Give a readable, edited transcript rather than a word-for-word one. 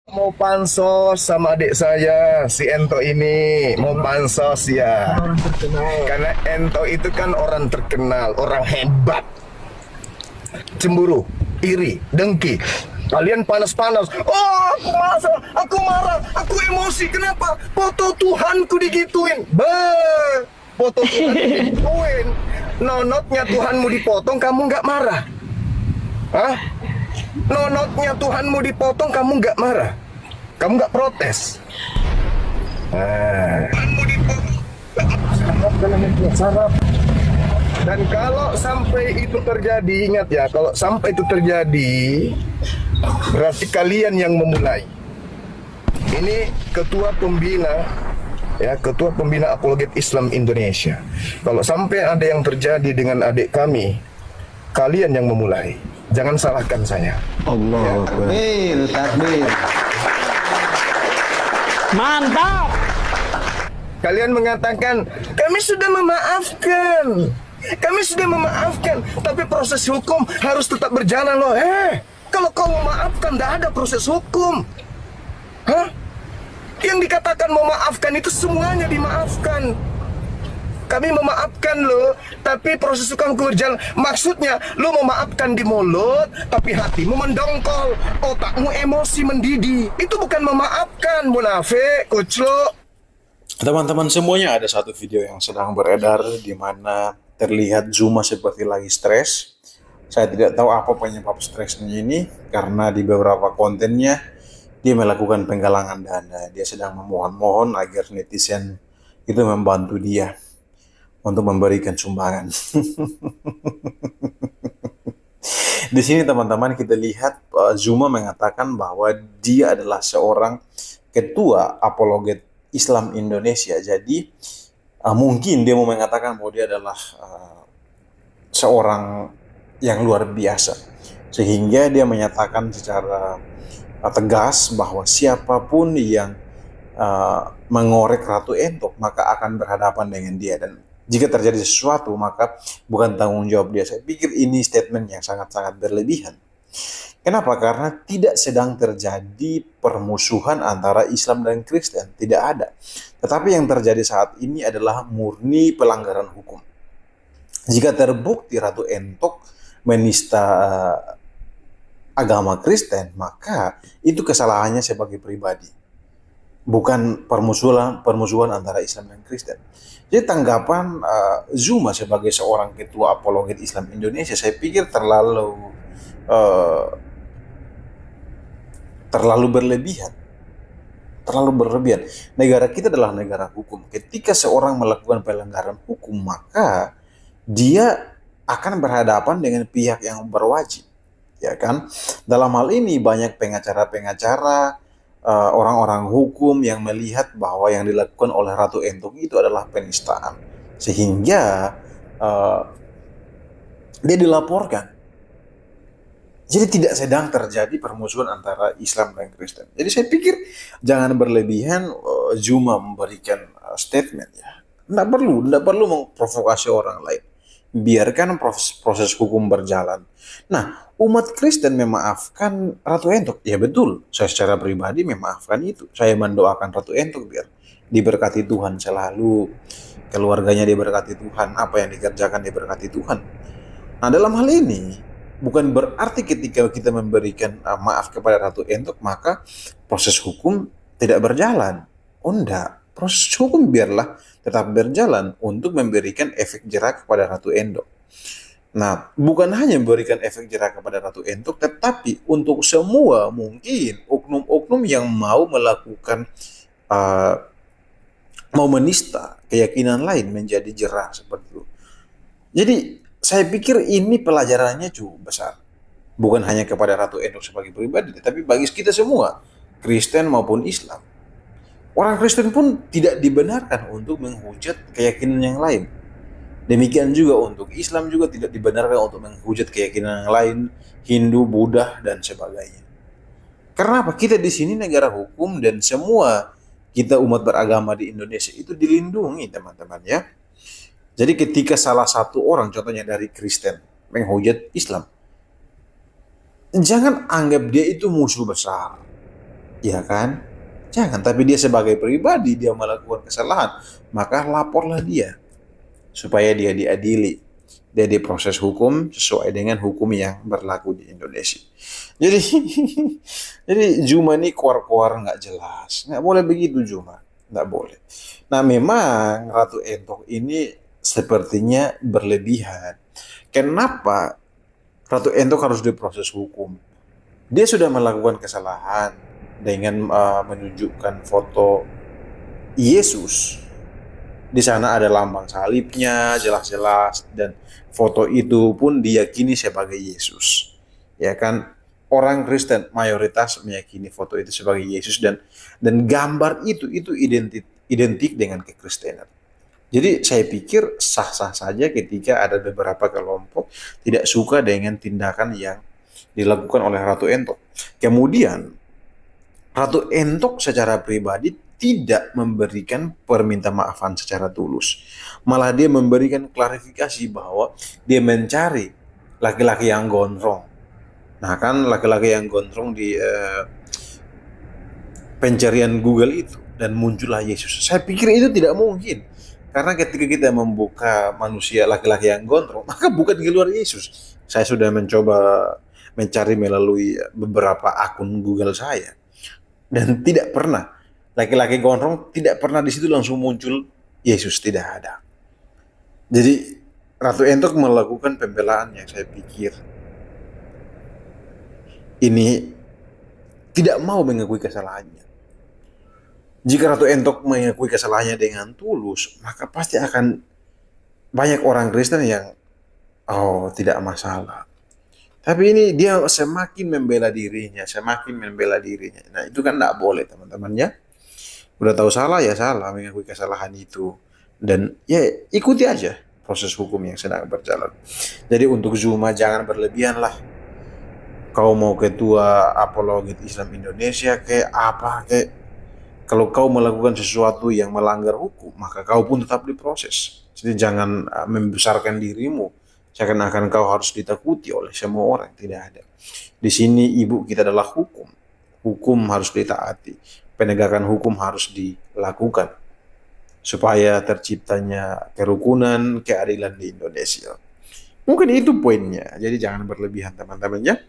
Mau pansos sama adik saya, si Ento ini. Mau pansos ya. Karena Ento itu kan orang terkenal, orang hebat. Cemburu, iri, dengki. Kalian panas-panas. Oh, aku marah, aku emosi. Kenapa? Foto Tuhanku digituin. Foto Tuhan digituin. Nonotnya Tuhanmu dipotong, kamu nggak marah? Hah? Nonotnya Tuhanmu dipotong, kamu nggak marah? Kamu nggak protes? Tuhanmu dipotong, sarap. Dan kalau sampai itu terjadi, ingat ya, kalau sampai itu terjadi, berarti kalian yang memulai. Ini ketua pembina, ya, ketua pembina Apologet Islam Indonesia. Kalau sampai ada yang terjadi dengan adik kami, kalian yang memulai. Jangan salahkan saya. Allah Akbar. Takbir, takbir. Mantap. Kalian mengatakan, kami sudah memaafkan. Kami sudah memaafkan, tapi proses hukum harus tetap berjalan loh. Kalau kau memaafkan, tidak ada proses hukum. Hah? Yang dikatakan memaafkan itu semuanya dimaafkan. Kami memaafkan lo, tapi proses hukum berjalan. Maksudnya, lo memaafkan di mulut, tapi hatimu mendongkol, otakmu emosi mendidih. Itu bukan memaafkan, munafik, kucluk. Teman-teman semuanya, ada satu video yang sedang beredar di mana terlihat Zuma seperti lagi stres. Saya tidak tahu apa penyebab stresnya ini, karena di beberapa kontennya dia melakukan penggalangan dana. Dia sedang memohon-mohon agar netizen itu membantu dia untuk memberikan sumbangan. Di sini teman-teman kita lihat Zuma mengatakan bahwa dia adalah seorang ketua Apologet Islam Indonesia. Jadi mungkin dia mau mengatakan bahwa dia adalah seorang yang luar biasa, sehingga dia menyatakan secara tegas bahwa siapapun yang mengorek Ratu Entok maka akan berhadapan dengan dia, dan jika terjadi sesuatu maka bukan tanggung jawab dia. Saya pikir ini statement yang sangat-sangat berlebihan. Kenapa? Karena tidak sedang terjadi permusuhan antara Islam dan Kristen, tidak ada. Tetapi yang terjadi saat ini adalah murni pelanggaran hukum. Jika terbukti Ratu Entok menista agama Kristen, maka itu kesalahannya sebagai pribadi, bukan permusuhan antara Islam dan Kristen. Jadi tanggapan Zuma sebagai seorang ketua Apologet Islam Indonesia, saya pikir terlalu berlebihan. Negara kita adalah negara hukum. Ketika seorang melakukan pelanggaran hukum, maka dia akan berhadapan dengan pihak yang berwajib, ya kan? Dalam hal ini banyak pengacara-pengacara, orang-orang hukum yang melihat bahwa yang dilakukan oleh Ratu Entok itu adalah penistaan, sehingga dia dilaporkan. Jadi tidak sedang terjadi permusuhan antara Islam dan Kristen. Jadi saya pikir jangan berlebihan Zuma memberikan statement ya. Tidak perlu memprovokasi orang lain. Biarkan proses hukum berjalan. Nah, umat Kristen memaafkan Ratu Entok. Ya betul, saya secara pribadi memaafkan itu. Saya mendoakan Ratu Entok biar diberkati Tuhan selalu. Keluarganya diberkati Tuhan, apa yang dikerjakan diberkati Tuhan. Nah, dalam hal ini bukan berarti ketika kita memberikan maaf kepada Ratu Entok maka proses hukum tidak berjalan. Oh enggak, proses hukum biarlah tetap berjalan untuk memberikan efek jerak kepada Ratu Entok. Nah, bukan hanya memberikan efek jerak kepada Ratu Entok, tetapi untuk semua mungkin oknum-oknum yang mau melakukan mau menista keyakinan lain menjadi jerah seperti itu. Jadi saya pikir ini pelajarannya cukup besar. Bukan hanya kepada Ratu Entok sebagai pribadi, tetapi bagi kita semua, Kristen maupun Islam. Orang Kristen pun tidak dibenarkan untuk menghujat keyakinan yang lain. Demikian juga untuk Islam juga tidak dibenarkan untuk menghujat keyakinan yang lain, Hindu, Buddha, dan sebagainya. Karena apa? Kita di sini negara hukum dan semua kita umat beragama di Indonesia itu dilindungi, teman-teman ya. Jadi ketika salah satu orang, contohnya dari Kristen, menghujat Islam, jangan anggap dia itu musuh besar. ya kan? Jangan, tapi dia sebagai pribadi dia melakukan kesalahan, maka laporlah dia supaya dia diadili. Dia diproses hukum sesuai dengan hukum yang berlaku di Indonesia. Jadi, jadi Juma ini keluar-keluar nggak jelas, nggak boleh begitu Juma, nggak boleh. Nah memang Ratu Entok ini sepertinya berlebihan. Kenapa Ratu Entok harus diproses hukum? Dia sudah melakukan kesalahan dengan menunjukkan foto Yesus. Di sana ada lambang salibnya jelas-jelas dan foto itu pun diyakini sebagai Yesus. Ya kan? Orang Kristen mayoritas meyakini foto itu sebagai Yesus dan gambar itu identik dengan kekristenan. Jadi saya pikir sah-sah saja ketika ada beberapa kelompok tidak suka dengan tindakan yang dilakukan oleh Ratu Entok. Kemudian Ratu Entok secara pribadi tidak memberikan permintaan maafan secara tulus. Malah dia memberikan klarifikasi bahwa dia mencari laki-laki yang gondrong. Nah kan laki-laki yang gondrong di pencarian Google itu dan muncullah Yesus. Saya pikir itu tidak mungkin. Karena ketika kita membuka manusia laki-laki yang gondrong, maka bukan keluar Yesus. Saya sudah mencoba mencari melalui beberapa akun Google saya. Dan tidak pernah laki-laki gondrong, tidak pernah di situ langsung muncul Yesus, tidak ada. Jadi Ratu Entok melakukan pembelaan yang saya pikir ini tidak mau mengakui kesalahannya. Jika Ratu Entok mengakui kesalahannya dengan tulus, maka pasti akan banyak orang Kristen yang tidak masalah. Tapi ini dia semakin membela dirinya, semakin membela dirinya. Nah itu kan tidak boleh teman-temannya. Udah tahu salah ya salah, mengakui kesalahan itu. Dan ya ikuti aja proses hukum yang sedang berjalan. Jadi untuk Zuma jangan berlebihan lah. Kau mau ketua apologet Islam Indonesia kayak apa kayak, kalau kau melakukan sesuatu yang melanggar hukum, maka kau pun tetap diproses. Jadi jangan membesarkan dirimu seakan-akan kau harus ditakuti oleh semua orang. Tidak ada. Di sini ibu kita adalah hukum. Hukum harus ditaati. Penegakan hukum harus dilakukan supaya terciptanya kerukunan, keadilan di Indonesia. Mungkin itu poinnya. Jadi jangan berlebihan teman-teman ya.